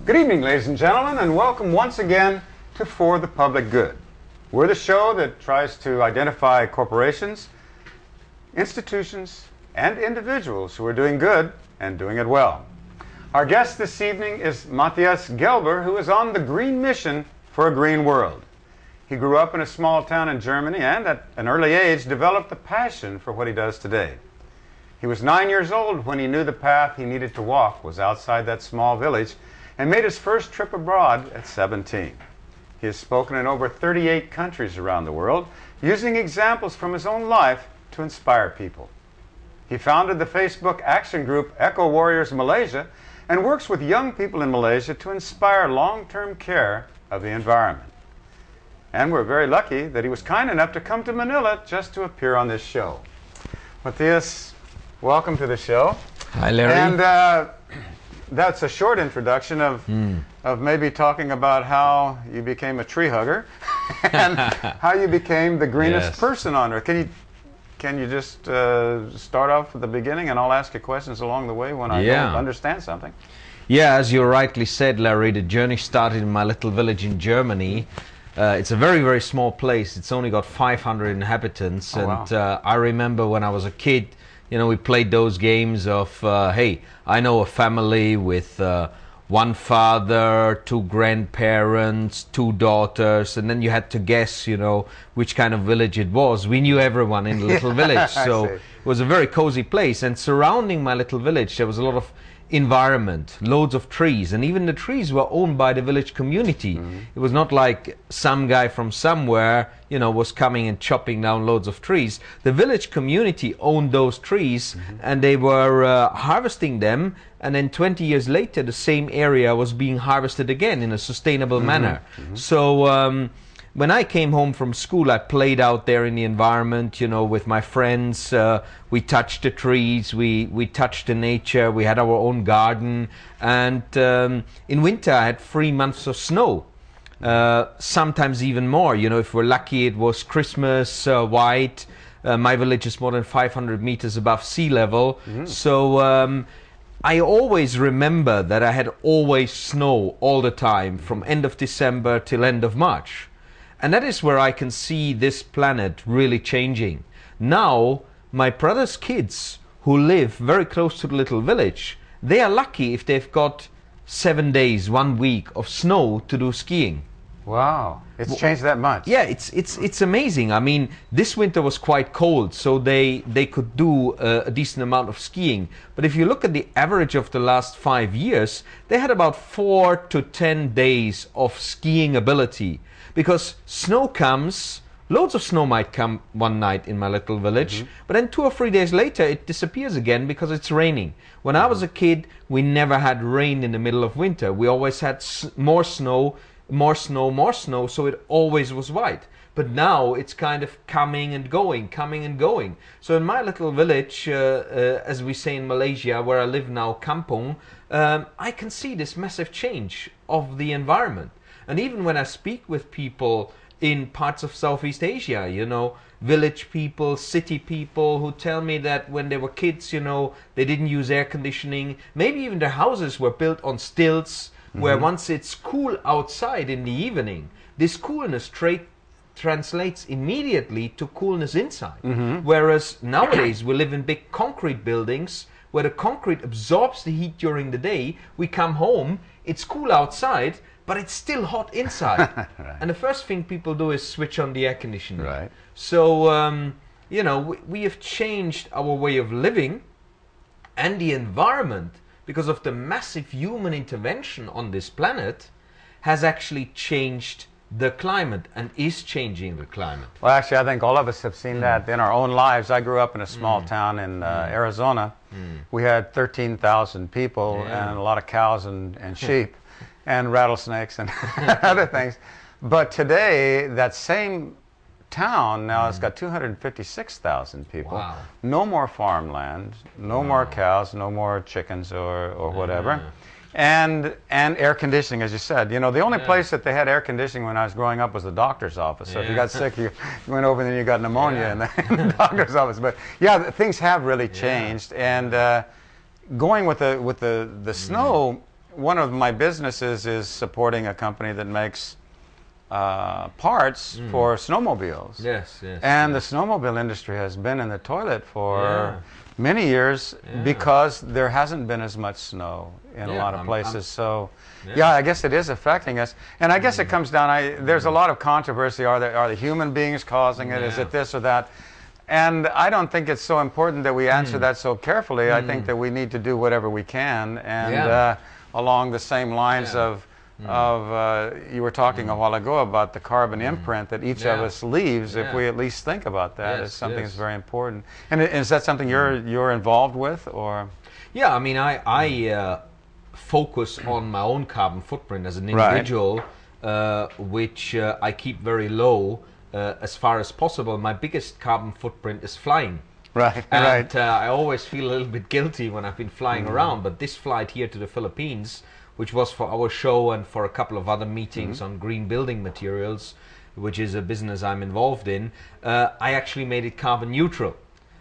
Good evening, ladies and gentlemen, and welcome once again to For the Public Good. We're the show that tries to identify corporations, institutions, and individuals who are doing good and doing it well. Our guest this evening is Mattias Gelber, who is on the green mission for a green world. He grew up in a small town in Germany and at an early age developed a passion for what he does today. He was 9 years old when he knew the path he needed to walk was outside that small village and made his first trip abroad at 17. He has spoken in over 38 countries around the world, using examples from his own life to inspire people. He founded the Facebook action group Eco Warriors Malaysia and works with young people in Malaysia to inspire long-term care of the environment. And we're very lucky that he was kind enough to come to Manila just to appear on this show. Mattias, welcome to the show. Hi, Larry. And that's a short introduction of maybe talking about how you became a tree hugger and how you became the greenest person on earth. Can you just start off at the beginning, and I'll ask you questions along the way when I don't understand something? Yeah, as you rightly said, Larry, the journey started in my little village in Germany. It's a very, very small place. It's only got 500 inhabitants. I remember when I was a kid, you know, we played those games of, hey, I know a family with one father, two grandparents, two daughters, and then you had to guess, you know, which kind of village it was. We knew everyone in the little village, so it was a very cozy place. And surrounding my little village, there was a lot of environment, loads of trees, and even the trees were owned by the village community. It was not like some guy from somewhere, you know, was coming and chopping down loads of trees. The village community owned those trees, and they were harvesting them, and then 20 years later the same area was being harvested again in a sustainable manner. So when I came home from school, I played out there in the environment, you know, with my friends. We touched the trees, we touched the nature, we had our own garden. And in winter, I had 3 months of snow, sometimes even more. You know, if we're lucky, it was Christmas white. My village is more than 500 meters above sea level. So I always remember that I had always snow all the time, from end of December till end of March. And that is where I can see this planet really changing. Now, my brother's kids who live very close to the little village, they are lucky if they've got 7 days, 1 week of snow to do skiing. Wow, it's changed that much. Yeah, it's amazing. I mean, this winter was quite cold, so they could do a decent amount of skiing. But if you look at the average of the last 5 years, they had about 4 to 10 days of skiing ability. Because snow comes, loads of snow might come one night in my little village, but then 2 or 3 days later it disappears again because it's raining. When I was a kid, we never had rain in the middle of winter. We always had more snow, more snow, more snow, so it always was white. But now it's kind of coming and going, coming and going. So in my little village, as we say in Malaysia, where I live now, Kampung, I can see this massive change of the environment. And even when I speak with people in parts of Southeast Asia, you know, village people, city people who tell me that when they were kids, you know, they didn't use air conditioning. Maybe even their houses were built on stilts, where once it's cool outside in the evening, this coolness translates immediately to coolness inside. Whereas nowadays we live in big concrete buildings where the concrete absorbs the heat during the day. We come home, it's cool outside, but it's still hot inside. And the first thing people do is switch on the air conditioning. So, you know, we have changed our way of living and the environment because of the massive human intervention on this planet has actually changed the climate and is changing the climate. Well, actually, I think all of us have seen that in our own lives. I grew up in a small town in Arizona. We had 13,000 people and a lot of cows and sheep. And rattlesnakes and other things. But today, that same town now has got 256,000 people. Wow. No more farmland, no more cows, no more chickens or whatever. And air conditioning, as you said. You know, the only place that they had air conditioning when I was growing up was the doctor's office. So if you got sick, you went over and then you got pneumonia in the doctor's office. But yeah, things have really changed. And going with the snow, one of my businesses is supporting a company that makes parts for snowmobiles. Yes, yes. And the snowmobile industry has been in the toilet for many years because there hasn't been as much snow in a lot of places. So, I guess it is affecting us. And I guess it comes down, there's a lot of controversy. Are the human beings causing it? Is it this or that? And I don't think it's so important that we answer that so carefully. I think that we need to do whatever we can. And along the same lines of you were talking a while ago about the carbon imprint that each of us leaves, if we at least think about that as something that's very important. And is that something you're involved with, or? Yeah, I mean, I focus on my own carbon footprint as an individual, which I keep very low as far as possible. My biggest carbon footprint is flying. Right, and I always feel a little bit guilty when I've been flying around, but this flight here to the Philippines, which was for our show and for a couple of other meetings on green building materials, which is a business I'm involved in, I actually made it carbon neutral.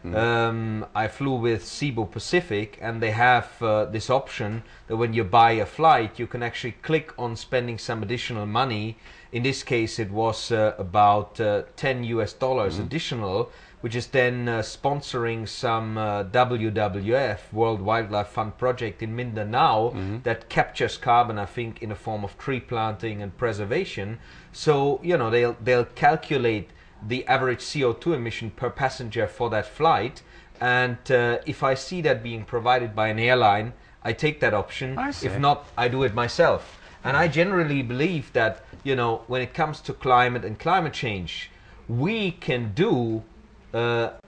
I flew with Cebu Pacific, and they have this option that when you buy a flight, you can actually click on spending some additional money. In this case, it was about $10 US additional, which is then sponsoring some WWF, World Wildlife Fund project in Mindanao that captures carbon, I think, in a form of tree planting and preservation. So, you know, they'll calculate the average CO2 emission per passenger for that flight. And if I see that being provided by an airline, I take that option. If not, I do it myself. And I generally believe that, you know, when it comes to climate and climate change, we can do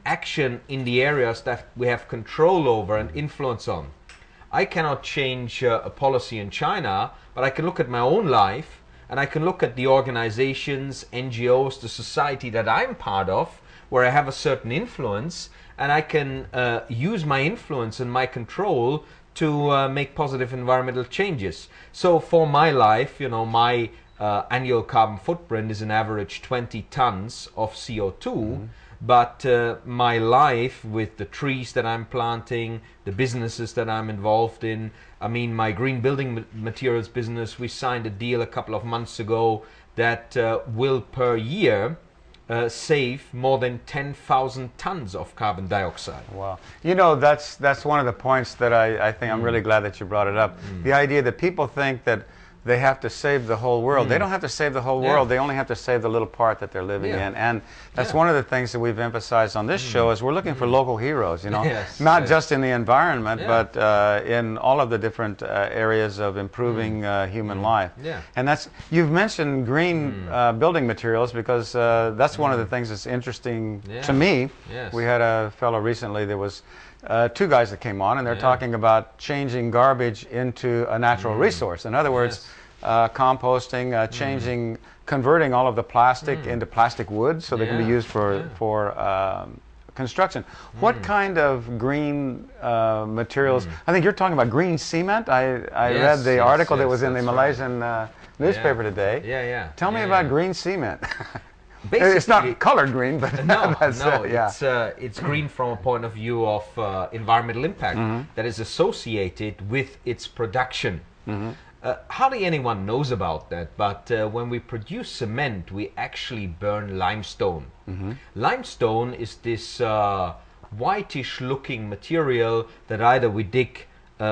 action in the areas that we have control over and influence on. I cannot change a policy in China, but I can look at my own life, and I can look at the organizations, NGOs, the society that I'm part of, where I have a certain influence, and I can use my influence and my control to make positive environmental changes. So for my life, you know, my annual carbon footprint is an average 20 tons of CO2. But my life with the trees that I'm planting, the businesses that I'm involved in, I mean, my green building materials business, we signed a deal a couple of months ago that will per year save more than 10,000 tons of carbon dioxide. Wow. You know, that's one of the points that I think I'm really glad that you brought it up. The idea that people think that they have to save the whole world. They don't have to save the whole world. They only have to save the little part that they're living in. And that's one of the things that we've emphasized on this show is we're looking for local heroes, you know, not just in the environment, but in all of the different areas of improving human life. And that's, you've mentioned green building materials because that's one of the things that's interesting to me. We had a fellow recently, there was two guys that came on, and they're talking about changing garbage into a natural resource. In other words, composting, converting all of the plastic into plastic wood so they can be used for construction. What kind of green materials? I think you're talking about green cement. I read the article that was in the Malaysian newspaper today. Tell me about green cement. Basically, it's not colored green, but no, it's green from a point of view of environmental impact that is associated with its production. Hardly anyone knows about that, but when we produce cement, we actually burn limestone. Limestone is this whitish-looking material that either we dig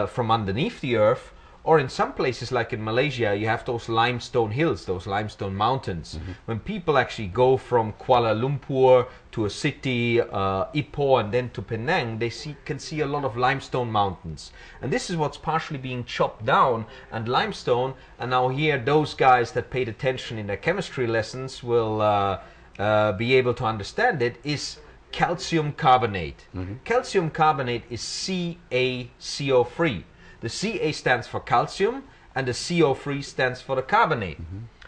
from underneath the earth, or in some places like in Malaysia, you have those limestone hills, those limestone mountains. When people actually go from Kuala Lumpur to a city, Ipoh, and then to Penang, they can see a lot of limestone mountains. And this is what's partially being chopped down, and limestone, and now here those guys that paid attention in their chemistry lessons will be able to understand it, is calcium carbonate. Calcium carbonate is CaCO3. The Ca stands for calcium, and the CO3 stands for the carbonate.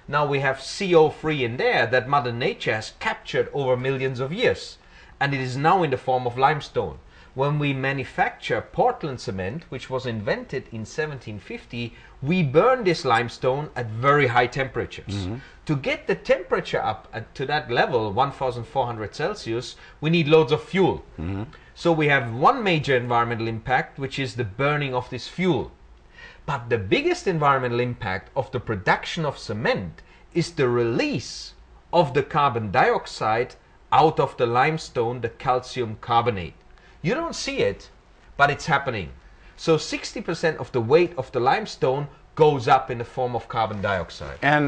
Now we have CO3 in there that Mother Nature has captured over millions of years, and it is now in the form of limestone. When we manufacture Portland cement, which was invented in 1750, we burn this limestone at very high temperatures. To get the temperature up to that level, 1,400 Celsius, we need loads of fuel. So we have one major environmental impact, which is the burning of this fuel. But the biggest environmental impact of the production of cement is the release of the carbon dioxide out of the limestone, the calcium carbonate. You don't see it, but it's happening. So 60% of the weight of the limestone goes up in the form of carbon dioxide. And